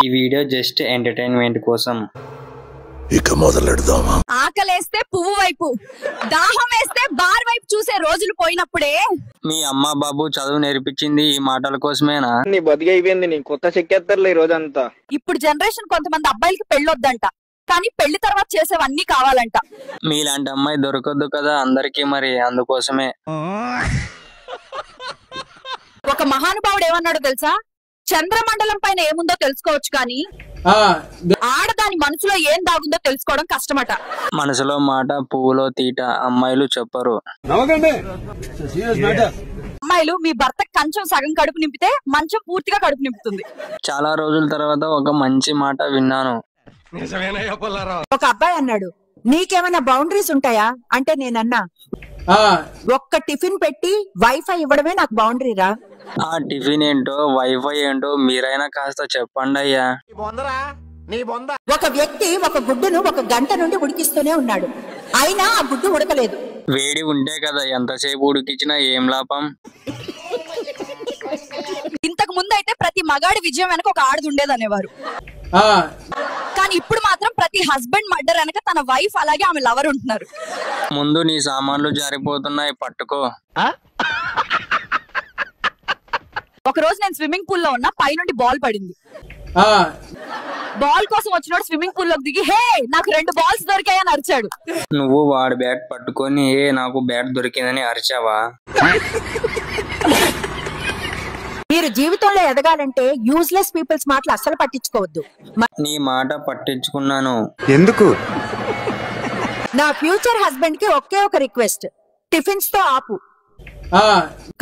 ఈ video just entertainment కోసం. ఇక మొదలెడదామా? ఆకలేస్తే పువ్వు వైపు, దాహం వేస్తే బార్ వైపు చూసే రోజులు పోయినప్పుడే మీ అమ్మ బాబు చదువు నేర్పించింది ఈ మాటల కోసమేనా? నీ బతికి అయిపోయింది, నీ కొత్త చెక్కేస్తారులే ఈ రోజంతా. ఇప్పుడు జనరేషన్ కొంతమంది అబ్బాయిలకి పెళ్ళొద్దంట, కానీ పెళ్లి తర్వాత చేసేవన్నీ కావాలంట. మీలాంటి అమ్మాయి దొరకదు కదా అందరికి, మరి అందుకోసమే. ఒక మహానుభావుడు ఏమన్నాడో తెలుసా? చంద్రమండలం పైన ఏముందో తెలుసుకోవచ్చు కానీ ఆడదాని మనసులో ఏం దాగుందో తెలుసుకోవడం కష్టమట. మనసులో మాట పువ్వులో తీట అమ్మాయిలు చెప్పరు. అమ్మాయిలు మీ భర్త కంచం సగం కడుపు నింపితే మంచం పూర్తిగా కడుపు నింపుతుంది. చాలా రోజుల తర్వాత ఒక మంచి మాట విన్నాను. ఒక అబ్బాయి అన్నాడు, నీకేమైనా బౌండరీస్ ఉంటాయా అంటే నేనన్నా, ఒక్క టిఫిన్ పెట్టి వైఫై ఇవ్వడమే నాకు బౌండరీ రా. ఆ టిఫిన్ ఏంటో వైఫై ఏంటో మీరైనా కాస్త చెప్పండి అయ్యా. ఒక వ్యక్తి ఒక గుడ్డును 1 గంట నుండి ఉడికిస్తూనే ఉన్నాడు, అయినా ఆ గుడ్డు ఉడకలేదు. వేడి ఉంటే కదా ఎంతసేపు ఉడికించినా ఏం లాభం. ఇంతకు ముందు అయితే ప్రతి మగాడి విజయం వెనక ఒక ఆడది ఉండేదనేవారు, కానీ ఇప్పుడు మాత్రం ప్రతి హస్బెండ్ మర్డర్ వెనక తన వైఫ్ అలాగే ఆమె లవర్ ఉంటున్నారు. ముందు నీ సామాన్లు జారిపోతున్నాయి పట్టుకో. ఒక రోజు నేను స్విమ్మింగ్ పూల్ లో ఉన్నా, పైనుండి బాల్ పడింది. బాల్ కోసం వచ్చినోడు స్విమ్మింగ్ పూల్ లోకి దిగి, హే నాకు 2 బాల్స్ దొరికాయని అరిచాడు. నువ్వు వాడి బ్యాట్ పట్టుకొని ఏ నాకు బ్యాట్ దొరికిందని అరిచావా? మీరు జీవితంలో ఎదగాలంటే యూజ్లెస్ పీపుల్స్ మాటలు అస్సలు పట్టించుకోవద్దు. నీ మాట పట్టించుకున్నాను. ఎందుకు? నా ఫ్యూచర్ హస్బెండ్ కి ఒకే ఒక రిక్వెస్ట్, టిఫిన్స్ తో ఆపు.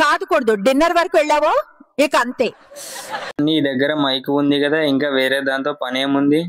కాదుకూడదు, డిన్నర్ వరకు వెళ్ళావో ఇక అంతే. నీ దగ్గర మైక్ ఉంది కదా, ఇంకా వేరే దాంతో పనేముంది?